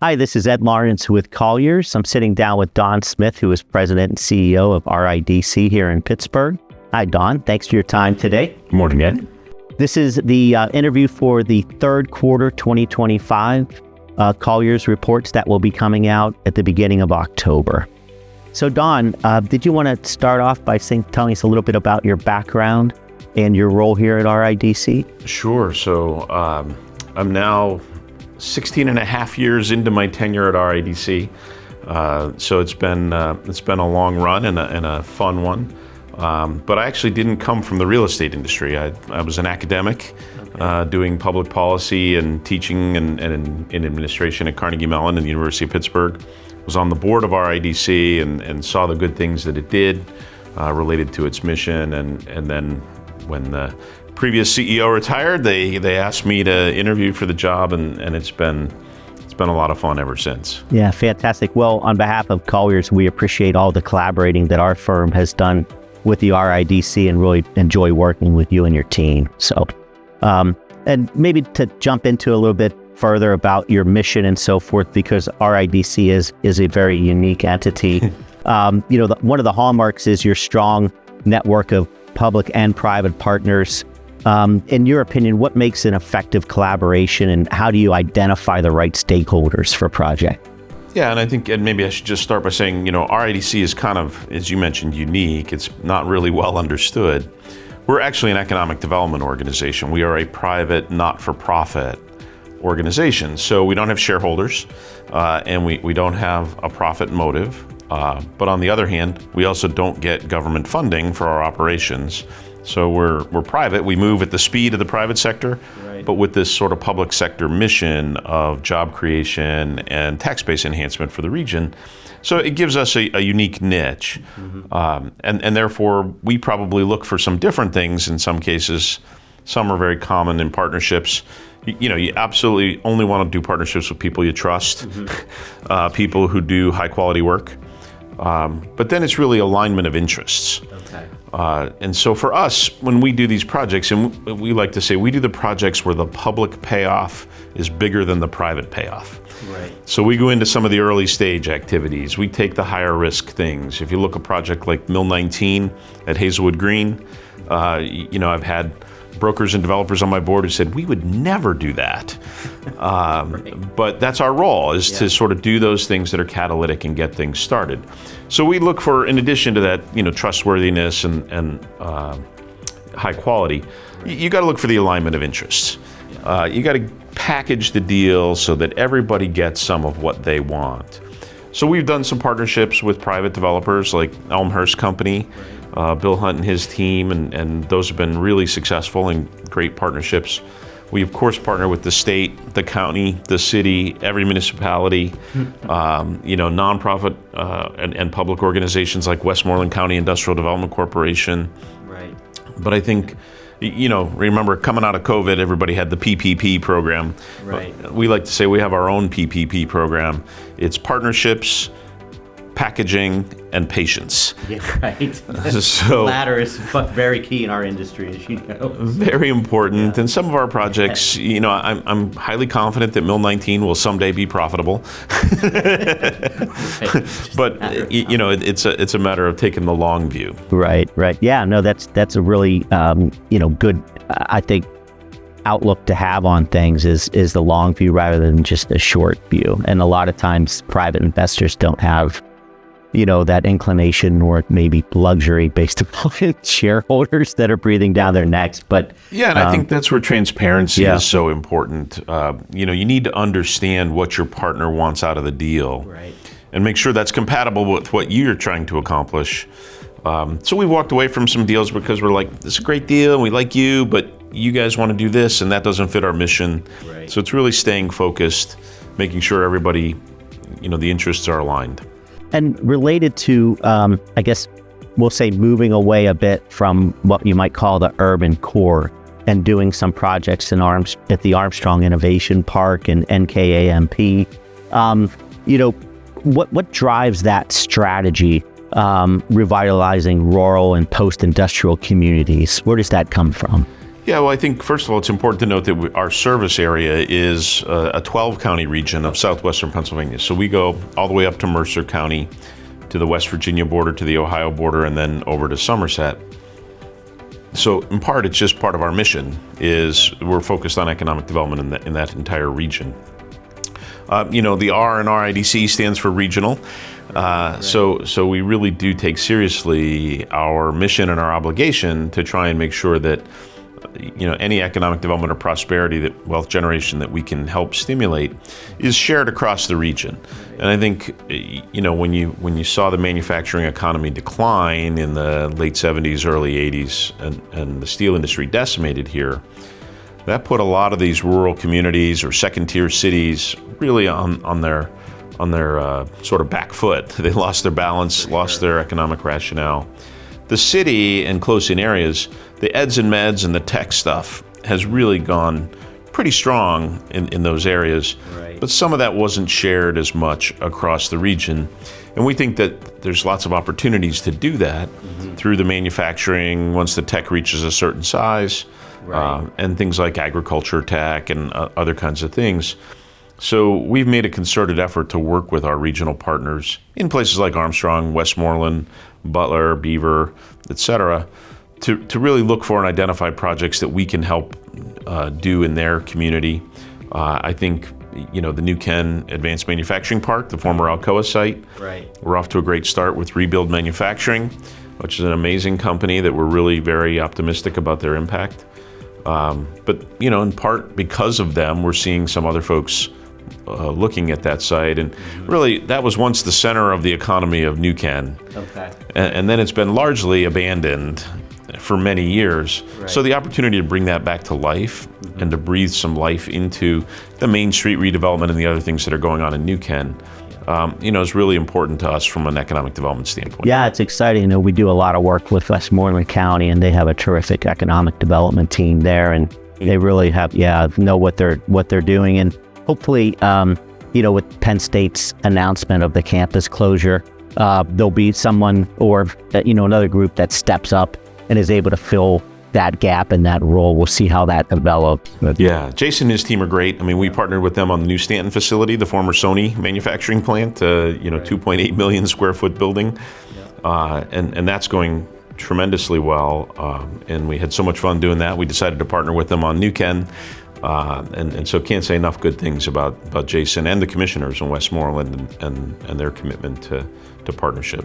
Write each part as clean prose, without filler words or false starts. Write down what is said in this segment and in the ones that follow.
Hi, this is Ed Lawrence with Colliers. I'm sitting down with Don Smith, who is President and CEO of RIDC here in Pittsburgh. Hi, Don. Thanks for your time today. Good morning, Ed. This is the interview for the third quarter 2025 Colliers reports that will be coming out at the beginning of October. So, Don, did you want to start off by telling us a little bit about your background and your role here at RIDC? Sure. So I'm now 16 and a half years into my tenure at RIDC. So it's been a long run and a fun one. But I actually didn't come from the real estate industry. I was an academic doing public policy and teaching and in administration at Carnegie Mellon and the University of Pittsburgh. Was on the board of RIDC and saw the good things that it did related to its mission. And then when the previous CEO retired, they asked me to interview for the job, and it's been a lot of fun ever since. Yeah, fantastic. Well, on behalf of Colliers, we appreciate all the collaborating that our firm has done with the RIDC and really enjoy working with you and your team. So, and maybe to jump into a little bit further about your mission and so forth, because RIDC is a very unique entity. One of the hallmarks is your strong network of public and private partners. In your opinion, what makes an effective collaboration, and how do you identify the right stakeholders for a project? Yeah, and I think, and maybe I should just start by saying, RIDC is kind of, as you mentioned, unique. It's not really well understood. We're actually an economic development organization. We are a private, not-for-profit organization. So we don't have shareholders, and we don't have a profit motive. But on the other hand, we also don't get government funding for our operations. So we're private. We move at the speed of the private sector, right, but with this sort of public sector mission of job creation and tax base enhancement for the region. So it gives us a unique niche. Mm-hmm. And therefore, we probably look for some different things in some cases. Some are very common in partnerships. You absolutely only want to do partnerships with people you trust, mm-hmm. People who do high quality work. But then it's really alignment of interests. Okay. And so for us, when we do these projects, and we like to say we do the projects where the public payoff is bigger than the private payoff. Right. So we go into some of the early stage activities. We take the higher risk things. If you look at a project like Mill 19 at Hazelwood Green, I've had brokers and developers on my board who said, we would never do that. Right. But that's our role, is to sort of do those things that are catalytic and get things started. So we look for, in addition to that, trustworthiness and high quality, right, you got to look for the alignment of interests. Yeah. You got to package the deal so that everybody gets some of what they want. So we've done some partnerships with private developers like Elmhurst Company, right, Bill Hunt and his team, and those have been really successful and great partnerships. We, of course, partner with the state, the county, the city, every municipality, nonprofit and public organizations like Westmoreland County Industrial Development Corporation. Right. But I think, remember coming out of COVID, everybody had the PPP program. Right. We like to say we have our own PPP program. It's partnerships, packaging, and patience. Yeah, right. So, the latter is very key in our industry, as you know. Very important. Yeah. And some of our projects, I'm highly confident that Mill 19 will someday be profitable. But it's a matter of taking the long view. Right. Yeah. No, that's a really good, I think, outlook to have on things is the long view rather than just the short view. And a lot of times, private investors don't have that inclination or maybe luxury based upon shareholders that are breathing down their necks. But yeah, and I think that's where transparency is so important. You need to understand what your partner wants out of the deal, right, and make sure that's compatible with what you're trying to accomplish. So we walked away from some deals because we're like, this is a great deal and we like you, but you guys want to do this and that doesn't fit our mission. Right. So it's really staying focused, making sure everybody, the interests are aligned. And related to, I guess, we'll say moving away a bit from what you might call the urban core and doing some projects at the Armstrong Innovation Park and NKAMP. What drives that strategy revitalizing rural and post-industrial communities. Where does that come from? Yeah, well, I think, first of all, it's important to note that our service area is a 12-county region of southwestern Pennsylvania. So we go all the way up to Mercer County, to the West Virginia border, to the Ohio border, and then over to Somerset. So in part, it's just part of our mission, is we're focused on economic development in that entire region. The R in RIDC stands for regional. So we really do take seriously our mission and our obligation to try and make sure that any economic development or prosperity, that wealth generation that we can help stimulate, is shared across the region. And I think when you saw the manufacturing economy decline in the late 70s, early 80s, and the steel industry decimated here, that put a lot of these rural communities or second-tier cities really on their sort of back foot. They lost their balance, lost their economic rationale. The city and close-in areas, the eds and meds and the tech stuff has really gone pretty strong in those areas. Right. But some of that wasn't shared as much across the region. And we think that there's lots of opportunities to do that through the manufacturing once the tech reaches a certain size, right. And things like agriculture tech and other kinds of things. So we've made a concerted effort to work with our regional partners in places like Armstrong, Westmoreland, Butler, Beaver, et cetera, to really look for and identify projects that we can help do in their community. I think, the New Ken Advanced Manufacturing Park, the former Alcoa site, right. We're off to a great start with Rebuild Manufacturing, which is an amazing company that we're really very optimistic about their impact. But in part because of them, we're seeing some other folks looking at that site, and really that was once the center of the economy of New Ken. Okay. And then it's been largely abandoned for many years. Right. So the opportunity to bring that back to life and to breathe some life into the Main Street redevelopment and the other things that are going on in New Ken, is really important to us from an economic development standpoint. Yeah, it's exciting. We do a lot of work with Westmoreland County, and they have a terrific economic development team there, and they really know what they're doing. And hopefully, with Penn State's announcement of the campus closure, there'll be someone or another group that steps up and is able to fill that gap and that role. We'll see how that develops. Yeah, Jason and his team are great. I mean, we partnered with them on the new Stanton facility, the former Sony manufacturing plant, 2.8 million square foot building. And that's going tremendously well. And we had so much fun doing that. We decided to partner with them on New Ken. And so can't say enough good things about Jason and the commissioners in Westmoreland and their commitment to partnership.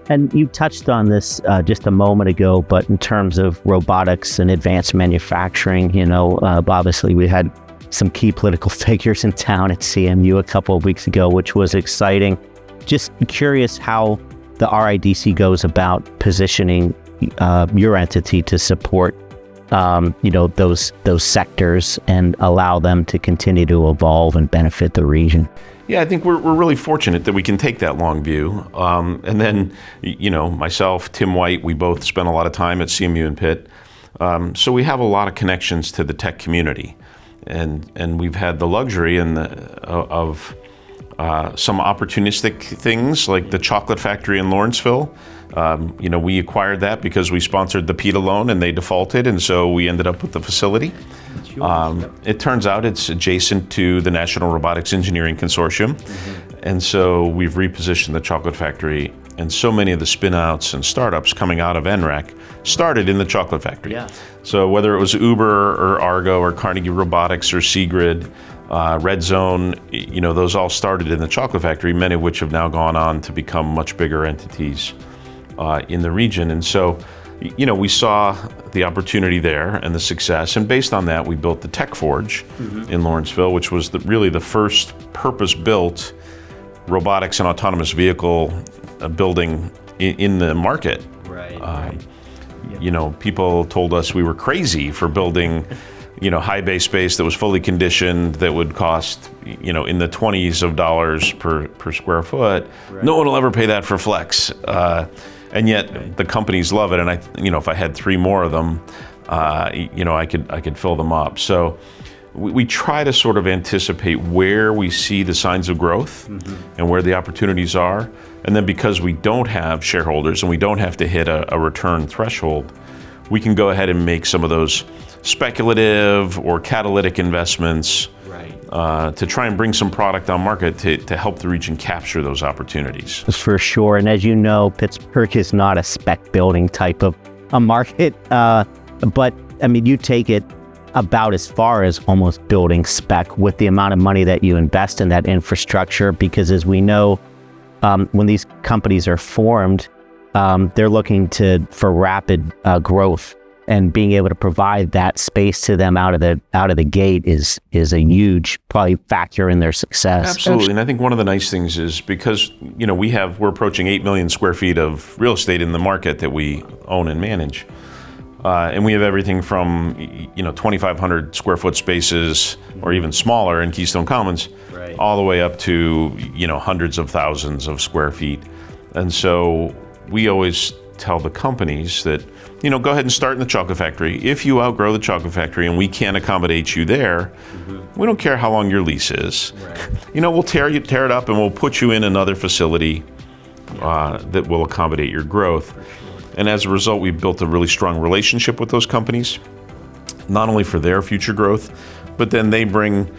And you touched on this just a moment ago, but in terms of robotics and advanced manufacturing, obviously we had some key political figures in town at CMU a couple of weeks ago, which was exciting. Just curious how the RIDC goes about positioning your entity to support those sectors and allow them to continue to evolve and benefit the region. Yeah, I think we're really fortunate that we can take that long view. And then, myself, Tim White, we both spent a lot of time at CMU and Pitt. So we have a lot of connections to the tech community. And we've had the luxury of some opportunistic things like the chocolate factory in Lawrenceville. We acquired that because we sponsored the PETA loan and they defaulted, and so we ended up with the facility. It turns out it's adjacent to the National Robotics Engineering Consortium, and so we've repositioned the chocolate factory, and so many of the spin-outs and startups coming out of NREC started in the chocolate factory. Yeah. So whether it was Uber or Argo or Carnegie Robotics or Seagrid, Red Zone, those all started in the chocolate factory, many of which have now gone on to become much bigger entities in the region. And so, we saw the opportunity there and the success. And based on that, we built the Tech Forge in Lawrenceville, which was really the first purpose-built robotics and autonomous vehicle building in the market. Right. People told us we were crazy for building high bay space that was fully conditioned, that would cost, in the 20s of dollars per square foot. Right. No one will ever pay that for flex. And yet the companies love it. And if I had 3 more of them, I could fill them up. So, we try to sort of anticipate where we see the signs of growth and where the opportunities are. And then because we don't have shareholders and we don't have to hit a return threshold, we can go ahead and make some of those speculative or catalytic investments to try and bring some product on market to help the region capture those opportunities. For sure. And as you know, Pittsburgh is not a spec building type of a market, but I mean, you take it about as far as almost building spec with the amount of money that you invest in that infrastructure, because as we know, when these companies are formed, they're looking for rapid growth, and being able to provide that space to them out of the gate is a huge probably factor in their success. Absolutely. And I think one of the nice things is because we're approaching 8 million square feet of real estate in the market that we own and manage. And we have everything from 2,500 square foot spaces or even smaller in Keystone Commons, all the way up to hundreds of thousands of square feet. And so we always tell the companies that go ahead and start in the chocolate factory. If you outgrow the chocolate factory and we can't accommodate you there, we don't care how long your lease is. We'll tear it up and we'll put you in another facility that will accommodate your growth. And as a result, we've built a really strong relationship with those companies, not only for their future growth, but then they bring,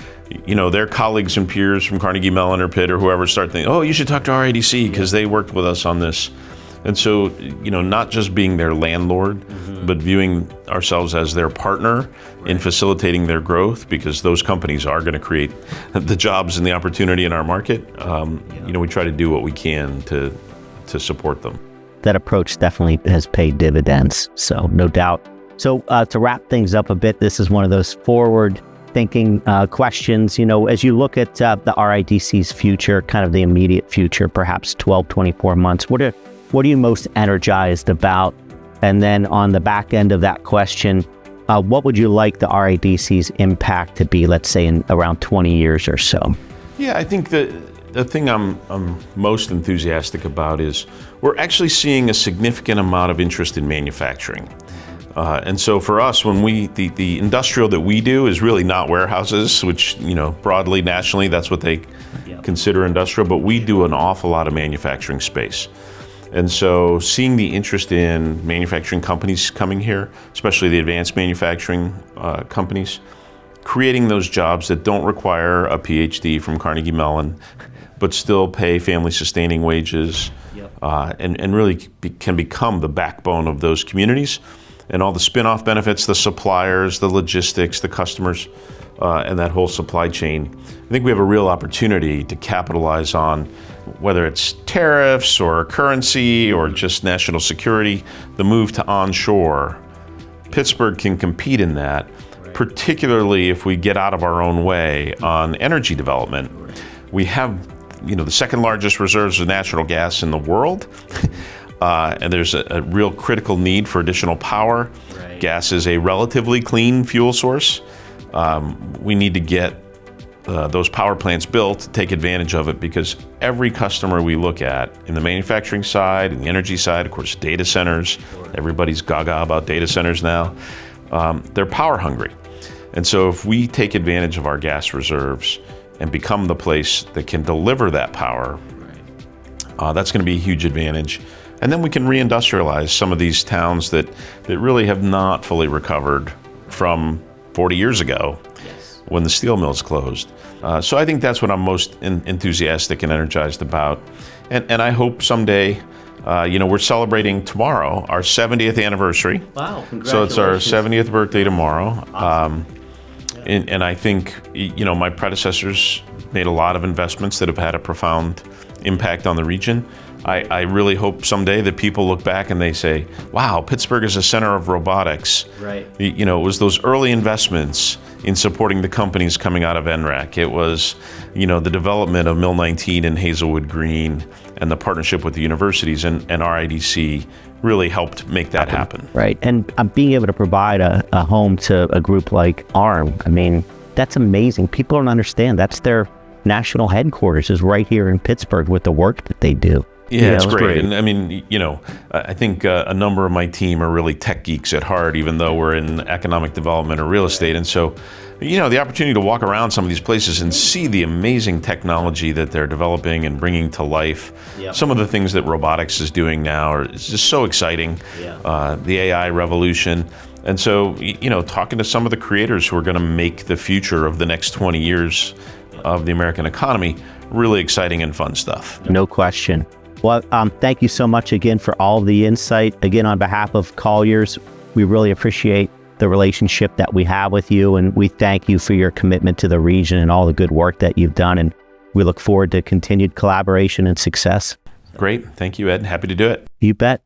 their colleagues and peers from Carnegie Mellon or Pitt or whoever start thinking, oh, you should talk to RIDC because they worked with us on this. And so, not just being their landlord, but viewing ourselves as their partner in facilitating their growth, because those companies are going to create the jobs and the opportunity in our market. We try to do what we can to support them. That approach definitely has paid dividends, so no doubt. So to wrap things up a bit, this is one of those forward-thinking questions. As you look at the RIDC's future, kind of the immediate future, perhaps 12, 24 months, what are you most energized about? And then on the back end of that question, what would you like the RIDC's impact to be, let's say, in around 20 years or so? Yeah, I think that the thing I'm most enthusiastic about is we're actually seeing a significant amount of interest in manufacturing. And so for us, when the industrial that we do is really not warehouses, which, broadly, nationally, that's what they consider industrial, but we do an awful lot of manufacturing space. And so seeing the interest in manufacturing companies coming here, especially the advanced manufacturing companies, creating those jobs that don't require a PhD from Carnegie Mellon, but still pay family-sustaining wages, and really can become the backbone of those communities, and all the spin-off benefits, the suppliers, the logistics, the customers, and that whole supply chain. I think we have a real opportunity to capitalize on, whether it's tariffs or currency or just national security, the move to onshore. Pittsburgh can compete in that, particularly if we get out of our own way on energy development. We have the second largest reserves of natural gas in the world, and there's a real critical need for additional power. Gas is a relatively clean fuel source. We need to get those power plants built to take advantage of it, because every customer we look at in the manufacturing side and the energy side, of course, data centers, everybody's gaga about data centers now, they're power hungry. And so if we take advantage of our gas reserves and become the place that can deliver that power, that's going to be a huge advantage. And then we can reindustrialize some of these towns that really have not fully recovered from 40 years ago when the steel mills closed. So I think that's what I'm most enthusiastic and energized about. And I hope someday, we're celebrating tomorrow our 70th anniversary. Wow, congratulations. So it's our 70th birthday tomorrow. Awesome. And I think, my predecessors made a lot of investments that have had a profound impact on the region. I really hope someday that people look back and they say, wow, Pittsburgh is a center of robotics. It was those early investments in supporting the companies coming out of NREC. It was, the development of Mill 19 and Hazelwood Green, and the partnership with the universities and RIDC really helped make that happen. Right, and being able to provide a home to a group like ARM, I mean, that's amazing. People don't understand. That's their national headquarters is right here in Pittsburgh with the work that they do. Yeah, it's it was great. And I mean, I think a number of my team are really tech geeks at heart, even though we're in economic development or real estate. And so, the opportunity to walk around some of these places and see the amazing technology that they're developing and bringing to life. Yep. Some of the things that robotics is doing now is just so exciting. Yeah. The AI revolution. And so, talking to some of the creators who are going to make the future of the next 20 years of the American economy, really exciting and fun stuff. No question. Well, thank you so much again for all the insight. Again, on behalf of Colliers, we really appreciate the relationship that we have with you, and we thank you for your commitment to the region and all the good work that you've done, and we look forward to continued collaboration and success. Great. Thank you, Ed. Happy to do it. You bet.